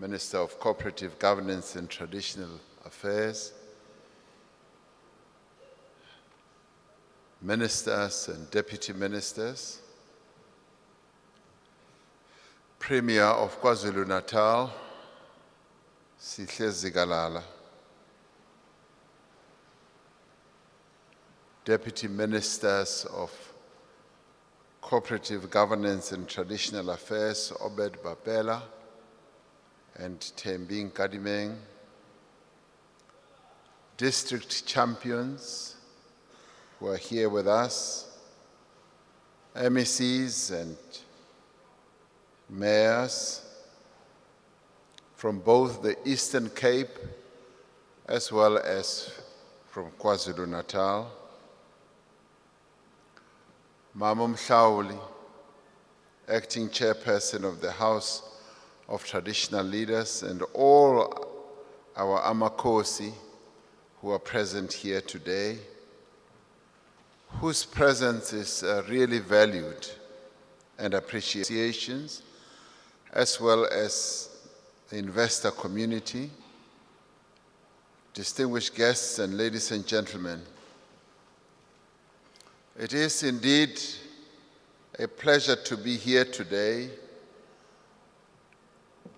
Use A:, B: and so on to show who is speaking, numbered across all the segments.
A: Minister of Cooperative Governance and Traditional Affairs, Ministers and Deputy Ministers, Premier of KwaZulu-Natal, Sihle Zikalala, Deputy Ministers of Cooperative Governance and Traditional Affairs, Obed Bapela and Thembing Kadimeng, District Champions who are here with us, MECs and mayors from both the Eastern Cape as well as from KwaZulu-Natal, Mama Mhlauli, Acting Chairperson of the House of Traditional Leaders, and all our Amakosi who are present here today, whose presence is really valued and appreciations, as well as the investor community, distinguished guests and ladies and gentlemen. It is indeed a pleasure to be here today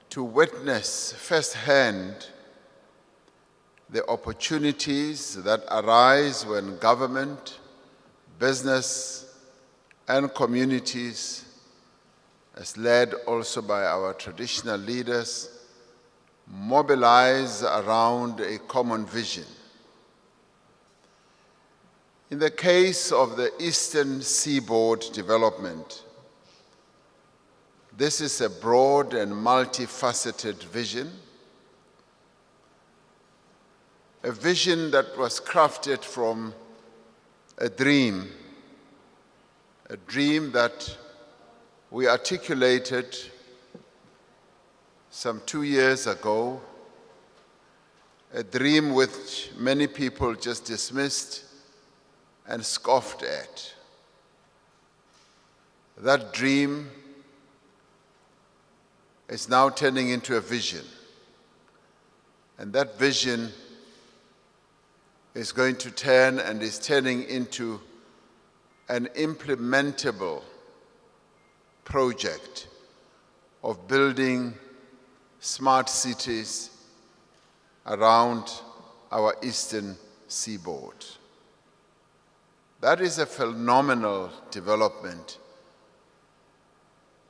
A: to witness firsthand the opportunities that arise when government, business, and communities, as led also by our traditional leaders, mobilize around a common vision. In the case of the Eastern Seaboard development, this is a broad and multifaceted vision, a vision that was crafted from a dream that we articulated some 2 years ago, a dream which many people just dismissed and scoffed at. That dream is now turning into a vision. And that vision is going to turn and is turning into an implementable project of building smart cities around our Eastern Seaboard. That is a phenomenal development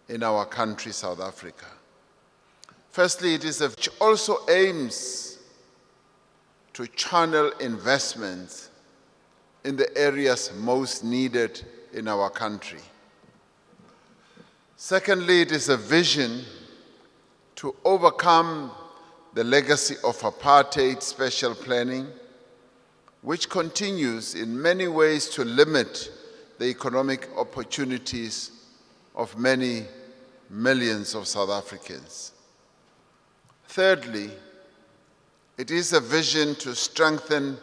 A: in our country, South Africa. Firstly, it also aims to channel investments in the areas most needed in our country. Secondly, it is a vision to overcome the legacy of apartheid special planning, which continues in many ways to limit the economic opportunities of many millions of South Africans. Thirdly, it is a vision to strengthen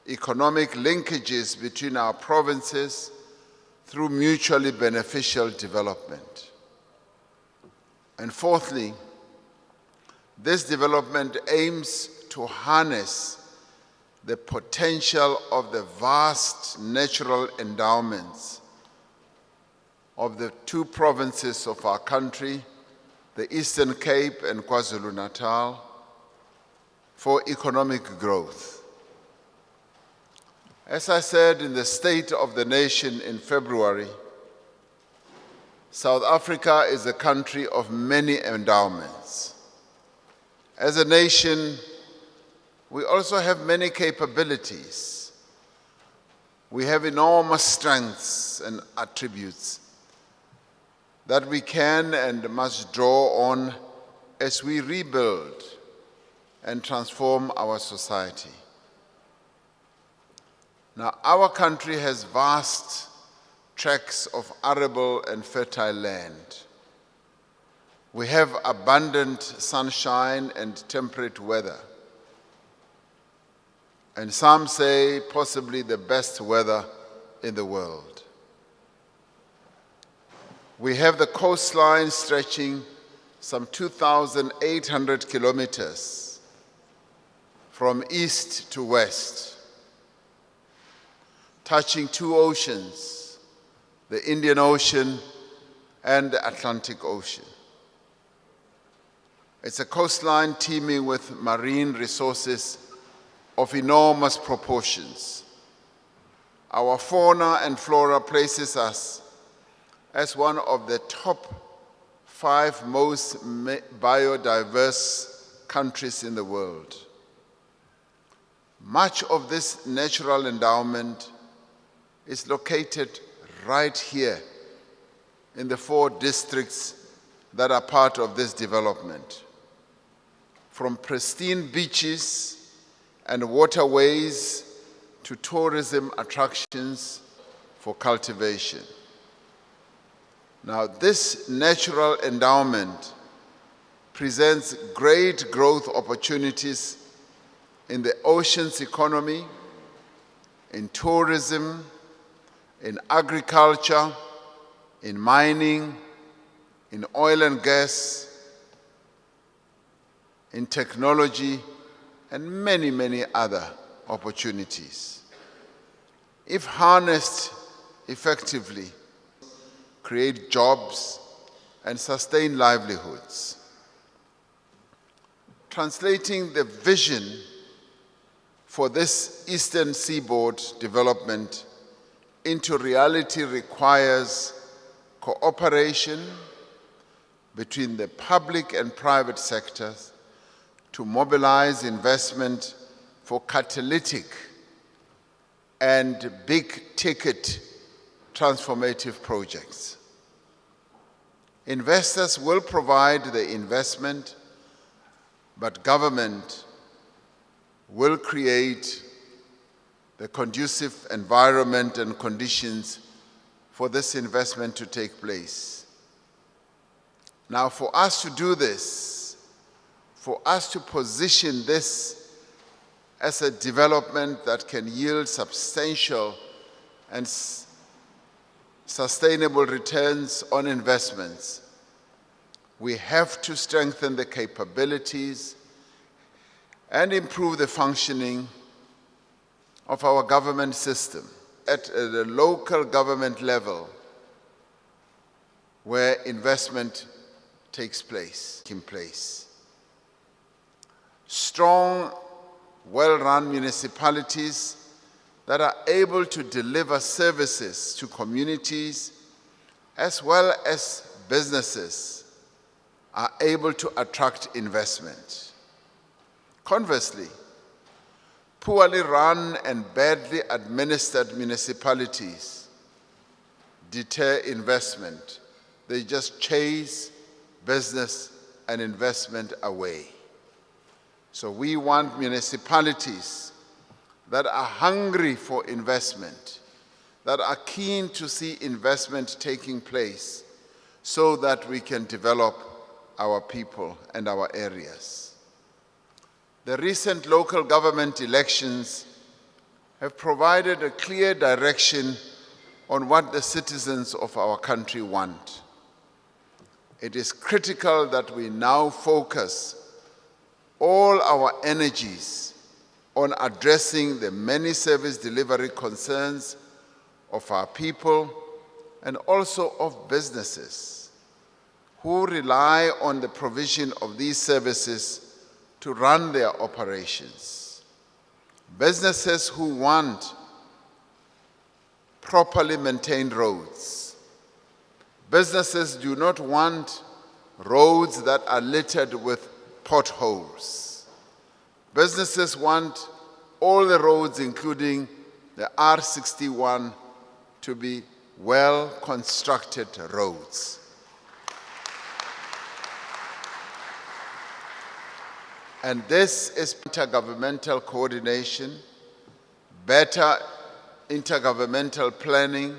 A: economic linkages between our provinces through mutually beneficial development. And fourthly, this development aims to harness the potential of the vast natural endowments of the two provinces of our country, the Eastern Cape and KwaZulu-Natal, for economic growth. As I said in the State of the Nation in February, South Africa is a country of many endowments. As a nation, we also have many capabilities. We have enormous strengths and attributes that we can and must draw on as we rebuild and transform our society. Now, our country has vast tracts of arable and fertile land. We have abundant sunshine and temperate weather. And some say possibly the best weather in the world. We have the coastline stretching some 2,800 kilometers from east to west, touching two oceans, the Indian Ocean and the Atlantic Ocean. It's a coastline teeming with marine resources of enormous proportions. Our fauna and flora places us as one of the top 5 most biodiverse countries in the world. Much of this natural endowment is located right here in the 4 districts that are part of this development. From pristine beaches and waterways to tourism attractions for cultivation. Now, this natural endowment presents great growth opportunities in the ocean's economy, in tourism, in agriculture, in mining, in oil and gas, in technology, and many, many other opportunities. If harnessed effectively, create jobs and sustain livelihoods. Translating the vision for this Eastern Seaboard development into reality requires cooperation between the public and private sectors to mobilize investment for catalytic and big-ticket transformative projects. Investors will provide the investment, but government will create the conducive environment and conditions for this investment to take place. Now, for us to do this, for us to position this as a development that can yield substantial and sustainable returns on investments, we have to strengthen the capabilities and improve the functioning of our government system at the local government level where investment takes place. Strong, well-run municipalities that are able to deliver services to communities as well as businesses are able to attract investment. Conversely, poorly run and badly administered municipalities deter investment. They just chase business and investment away. So we want municipalities that are hungry for investment, that are keen to see investment taking place so that we can develop our people and our areas. The recent local government elections have provided a clear direction on what the citizens of our country want. It is critical that we now focus all our energies on addressing the many service delivery concerns of our people and also of businesses who rely on the provision of these services to run their operations. Businesses who want properly maintained roads. Businesses do not want roads that are littered with potholes. Businesses want all the roads, including the R61, to be well-constructed roads. And this is intergovernmental coordination, better intergovernmental planning,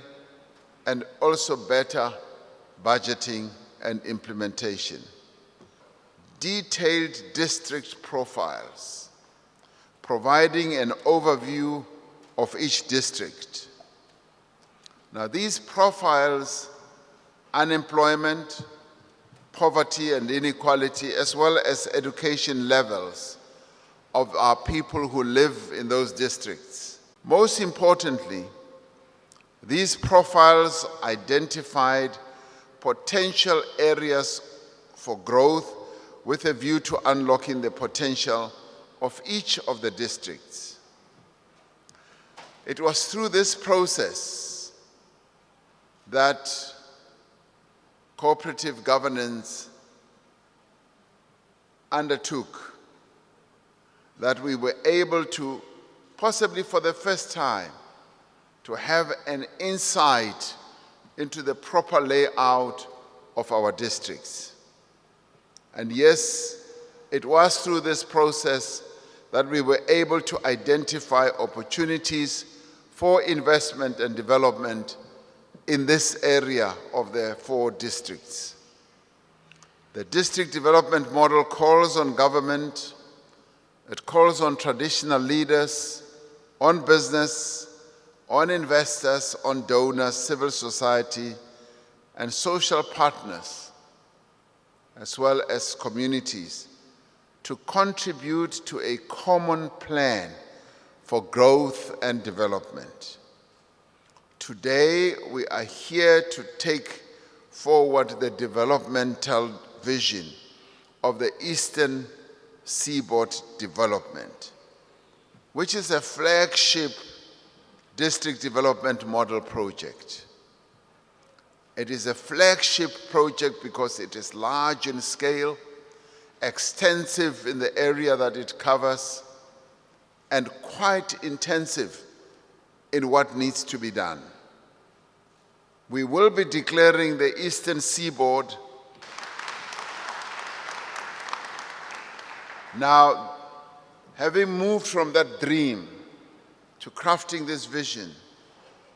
A: and also better budgeting and implementation. Detailed district profiles, providing an overview of each district. Now these profiles, unemployment, poverty and inequality, as well as education levels of our people who live in those districts. Most importantly, these profiles identified potential areas for growth with a view to unlocking the potential of each of the districts. It was through this process that cooperative governance undertook, that we were able to, possibly for the first time, to have an insight into the proper layout of our districts. And yes, it was through this process that we were able to identify opportunities for investment and development in this area of the 4 districts. The district development model calls on government, it calls on traditional leaders, on business, on investors, on donors, civil society, and social partners, as well as communities, to contribute to a common plan for growth and development. Today, we are here to take forward the developmental vision of the Eastern Seaboard development, which is a flagship district development model project. It is a flagship project because it is large in scale, extensive in the area that it covers, and quite intensive in what needs to be done. We will be declaring the Eastern Seaboard. Now, having moved from that dream to crafting this vision,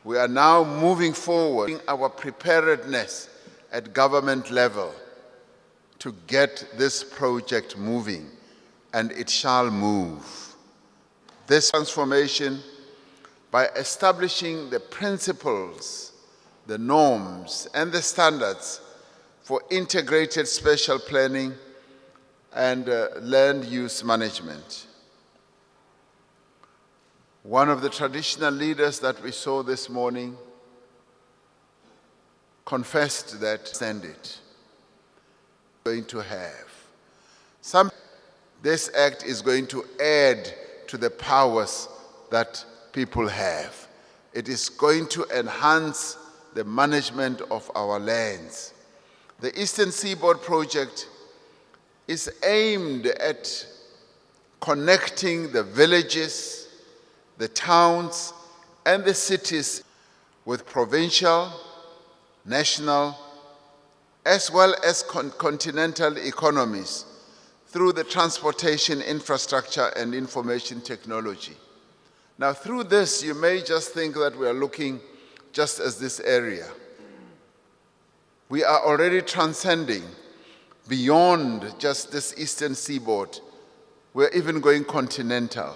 A: we are now moving forward our preparedness at government level to get this project moving, and it shall move. This transformation, by establishing the principles, the norms, and the standards for integrated spatial planning and land use management. One of the traditional leaders that we saw this morning confessed that it going to have. This act is going to add to the powers that people have. It is going to enhance the management of our lands. The Eastern Seaboard project is aimed at connecting the villages, the towns, and the cities with provincial, national, as well as continental economies through the transportation infrastructure and information technology. Now, through this, you may just think that we are looking just as this area. We are already transcending beyond just this Eastern Seaboard. We're even going continental.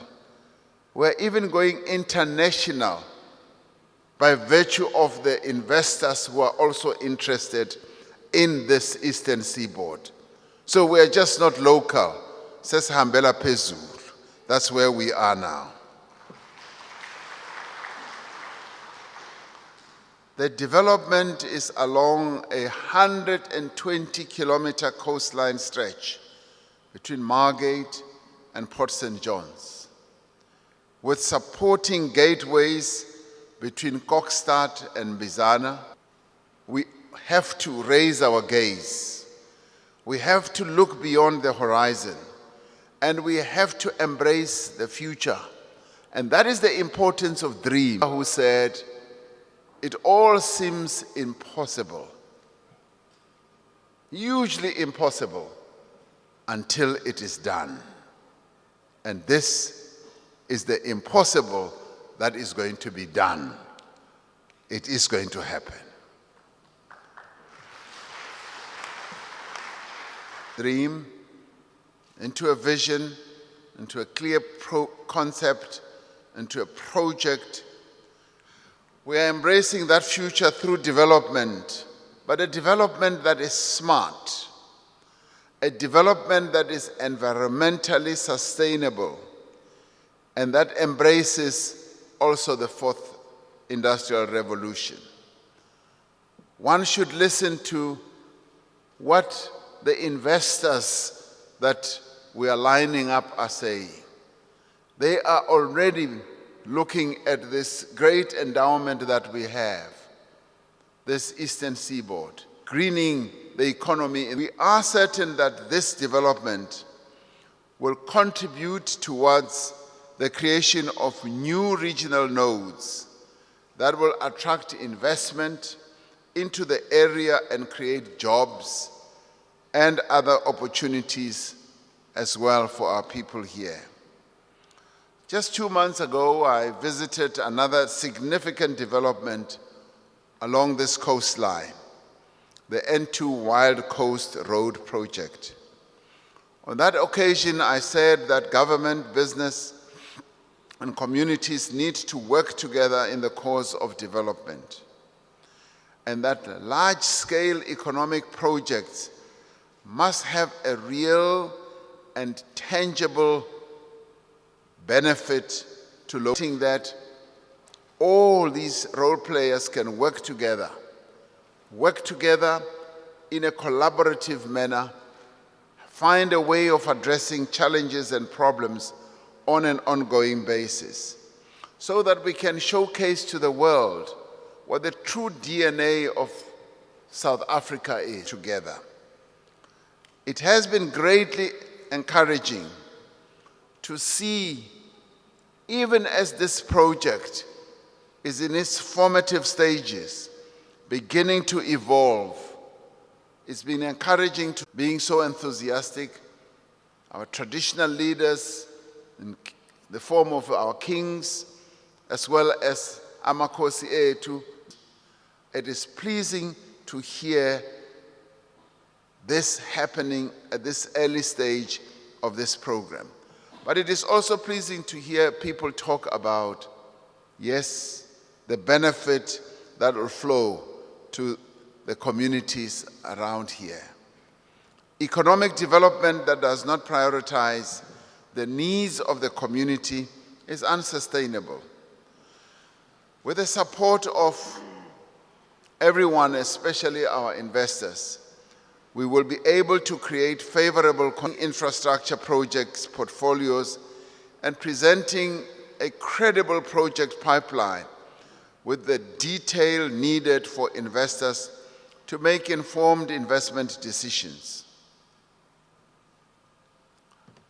A: We're even going international by virtue of the investors who are also interested in this Eastern Seaboard. So we're just not local. Says Hambela Pezul. That's where we are now. The development is along a 120-kilometer coastline stretch between Margate and Port St. John's, with supporting gateways between Kokstad and Bizana. We have to raise our gaze. We have to look beyond the horizon, and we have to embrace the future. And that is the importance of dream, who said, it all seems impossible, hugely impossible, until it is done. And this is the impossible that is going to be done. It is going to happen. Dream into a vision, into a clear concept, into a project. We are embracing that future through development, but a development that is smart, a development that is environmentally sustainable and that embraces also the fourth industrial revolution. One should listen to what the investors that we are lining up are saying. They are already looking at this great endowment that we have, this Eastern Seaboard, greening the economy. We are certain that this development will contribute towards the creation of new regional nodes that will attract investment into the area and create jobs and other opportunities as well for our people here. Just 2 months ago, I visited another significant development along this coastline, the N2 Wild Coast Road project. On that occasion, I said that government, business, and communities need to work together in the cause of development, and that large-scale economic projects must have a real and tangible benefit to looking that all these role players can work together in a collaborative manner, find a way of addressing challenges and problems on an ongoing basis, so that we can showcase to the world what the true DNA of South Africa is together. It has been greatly encouraging to see, even as this project is in its formative stages, beginning to evolve. It's been encouraging to being so enthusiastic. Our traditional leaders, in the form of our kings, as well as Amakhosi Etu, it is pleasing to hear this happening at this early stage of this program. But it is also pleasing to hear people talk about, yes, the benefit that will flow to the communities around here. Economic development that does not prioritize the needs of the community is unsustainable. With the support of everyone, especially our investors, we will be able to create favorable infrastructure projects, portfolios, and presenting a credible project pipeline with the detail needed for investors to make informed investment decisions.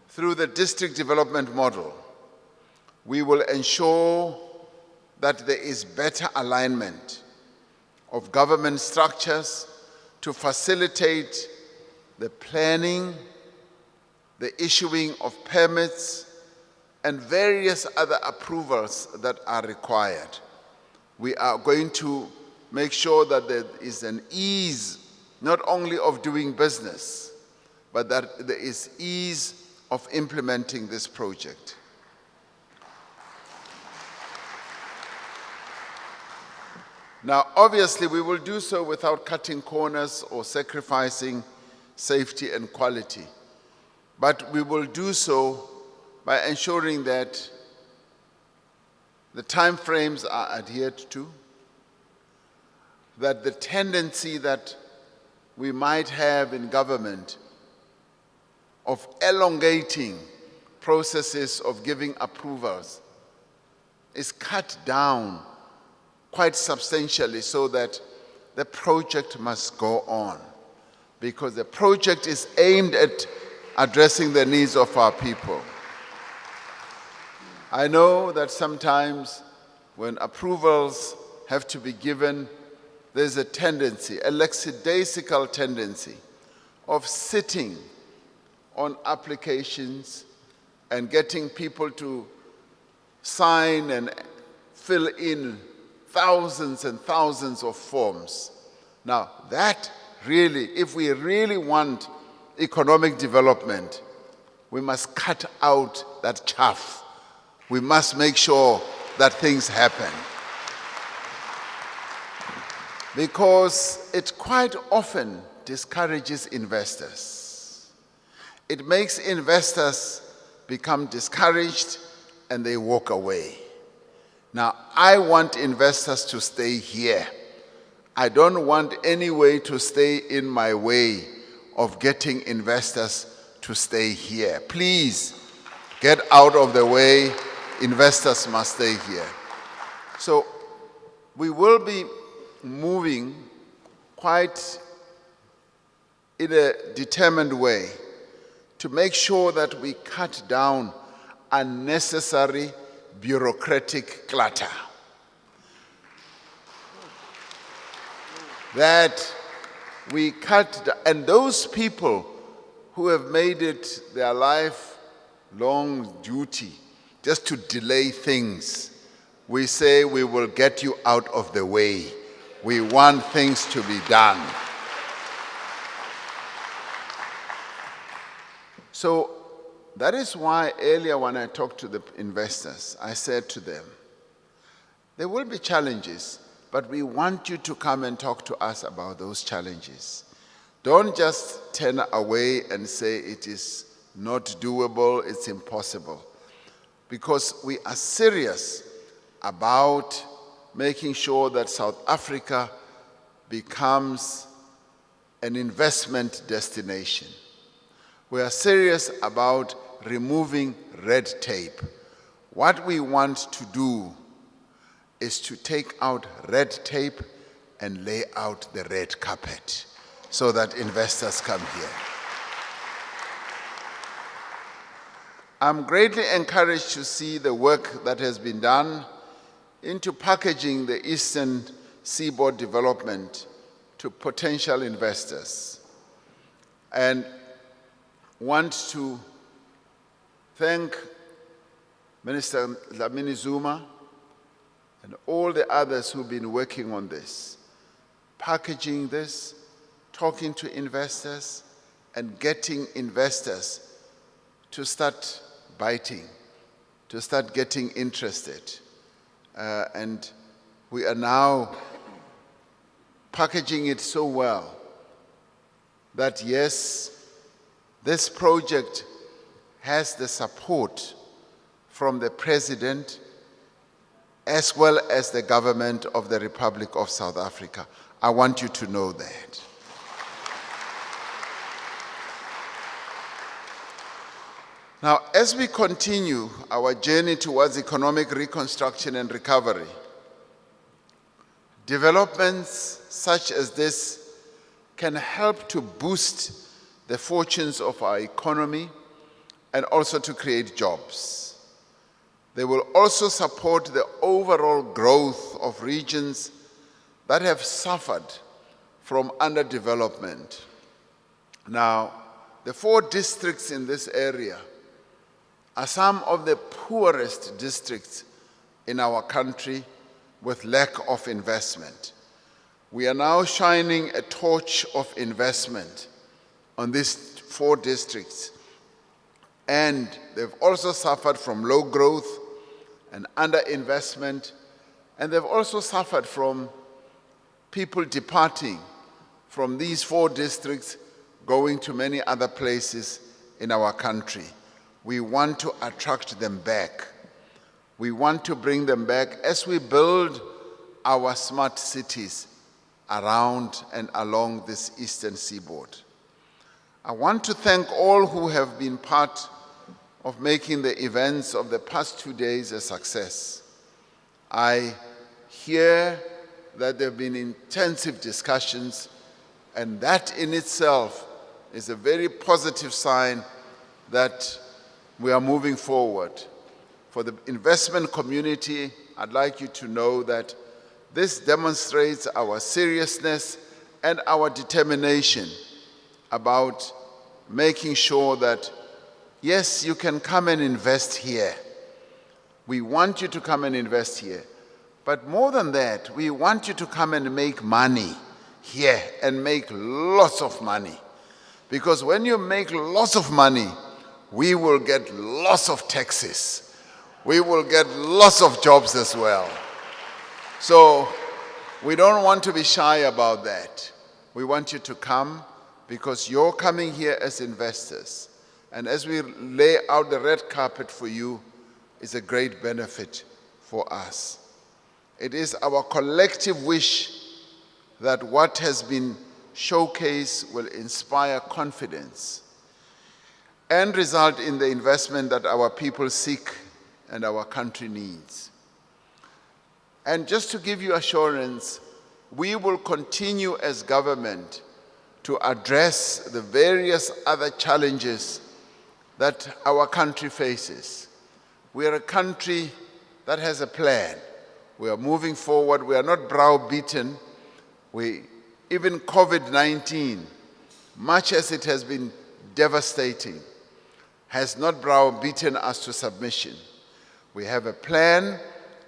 A: Through the district development model, we will ensure that there is better alignment of government structures to facilitate the planning, the issuing of permits, and various other approvals that are required. We are going to make sure that there is an ease not only of doing business, but that there is ease of implementing this project. Now, obviously, we will do so without cutting corners or sacrificing safety and quality, but we will do so by ensuring that the time frames are adhered to, that the tendency that we might have in government of elongating processes of giving approvals is cut down quite substantially, so that the project must go on, because the project is aimed at addressing the needs of our people. I know that sometimes when approvals have to be given, there's a tendency, a lackadaisical tendency, of sitting on applications and getting people to sign and fill in thousands and thousands of forms. Now, that really, if we really want economic development, we must cut out that chaff. We must make sure that things happen. Because it quite often discourages investors. it makes investors become discouraged and they walk away. Now, I want investors to stay here. I don't want any way to stay in my way of getting investors to stay here. Please get out of the way. Investors must stay here. So we will be moving quite in a determined way to make sure that we cut down unnecessary bureaucratic clutter. That we and those people who have made it their lifelong duty just to delay things, we say we will get you out of the way. We want things to be done. So that is why earlier when I talked to the investors, I said to them, there will be challenges, but we want you to come and talk to us about those challenges. Don't just turn away and say it is not doable, it's impossible. Because we are serious about making sure that South Africa becomes an investment destination. We are serious about removing red tape. What we want to do is to take out red tape and lay out the red carpet so that investors come here. I'm greatly encouraged to see the work that has been done into packaging the Eastern Seaboard development to potential investors. And want to thank Minister Dlamini Zuma and all the others who've been working on this, packaging this, talking to investors, and getting investors to start biting, to start getting interested. And we are now packaging it so well that yes, this project has the support from the President as well as the government of the Republic of South Africa. I want you to know that. Now, as we continue our journey towards economic reconstruction and recovery, developments such as this can help to boost the fortunes of our economy and also to create jobs. They will also support the overall growth of regions that have suffered from underdevelopment. Now, the 4 districts in this area are some of the poorest districts in our country with lack of investment. We are now shining a torch of investment on these 4 districts. And they've also suffered from low growth and underinvestment, and they've also suffered from people departing from these 4 districts, going to many other places in our country. We want to attract them back. We want to bring them back as we build our smart cities around and along this Eastern Seaboard. I want to thank all who have been part of making the events of the past 2 days a success. I hear that there have been intensive discussions, and that in itself is a very positive sign that we are moving forward. For the investment community, I'd like you to know that this demonstrates our seriousness and our determination about making sure that, yes, you can come and invest here. We want you to come and invest here. But more than that, we want you to come and make money here and make lots of money. Because when you make lots of money, we will get lots of taxes. We will get lots of jobs as well. So we don't want to be shy about that. We want you to come because you're coming here as investors. And as we lay out the red carpet for you, it's a great benefit for us. It is our collective wish that what has been showcased will inspire confidence and result in the investment that our people seek and our country needs. And just to give you assurance, we will continue as government to address the various other challenges that our country faces. We are a country that has a plan. We are moving forward. We are not browbeaten. Even COVID-19, much as it has been devastating, has not browbeaten us to submission. We have a plan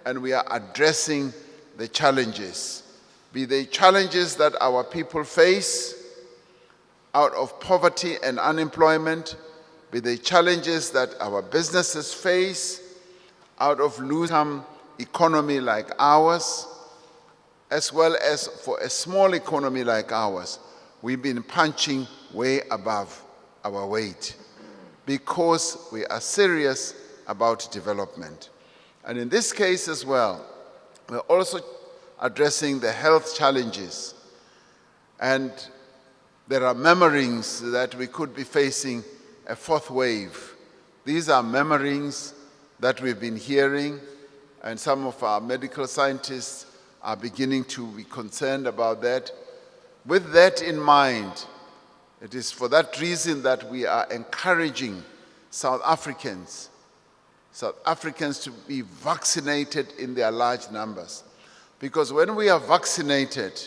A: and we are addressing the challenges, be they challenges that our people face out of poverty and unemployment, be they challenges that our businesses face out of losing economy like ours, as well as for a small economy like ours, we've been punching way above our weight because we are serious about development. And in this case as well, we're also addressing the health challenges. And there are murmurings that we could be facing a fourth wave. These are murmurings that we've been hearing, and some of our medical scientists are beginning to be concerned about that. With that in mind, it is for that reason that we are encouraging South Africans to be vaccinated in their large numbers. Because when we are vaccinated,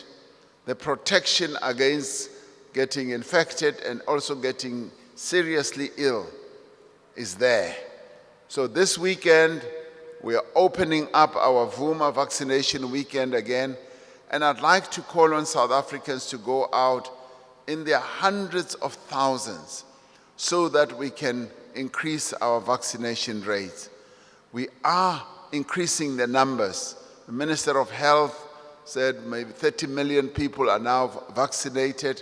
A: the protection against getting infected and also getting seriously ill is there. So this weekend, we are opening up our Vuma vaccination weekend again, and I'd like to call on South Africans to go out in their hundreds of thousands so that we can increase our vaccination rates. We are increasing the numbers. The Minister of Health said maybe 30 million people are now vaccinated.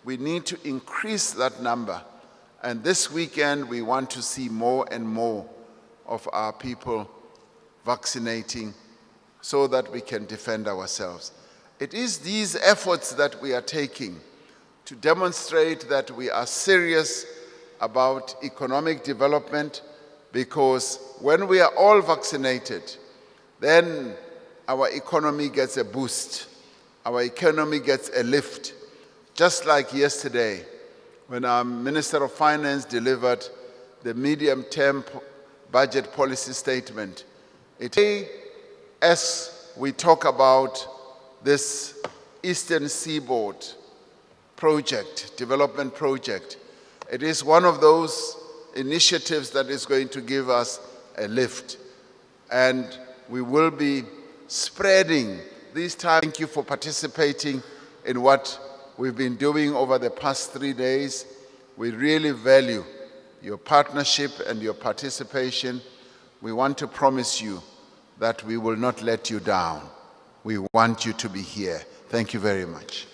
A: We need to increase that number. And this weekend, we want to see more and more of our people vaccinating so that we can defend ourselves. It is these efforts that we are taking to demonstrate that we are serious about economic development, because when we are all vaccinated, then our economy gets a boost. Our economy gets a lift. Just like yesterday, when our Minister of Finance delivered the medium-term budget policy statement. As we talk about this Eastern Seaboard project, development project, it is one of those initiatives that is going to give us a lift. And we will be spreading these times. Thank you for participating in what we've been doing over the past 3 days. We really value your partnership and your participation. We want to promise you that we will not let you down. We want you to be here. Thank you very much.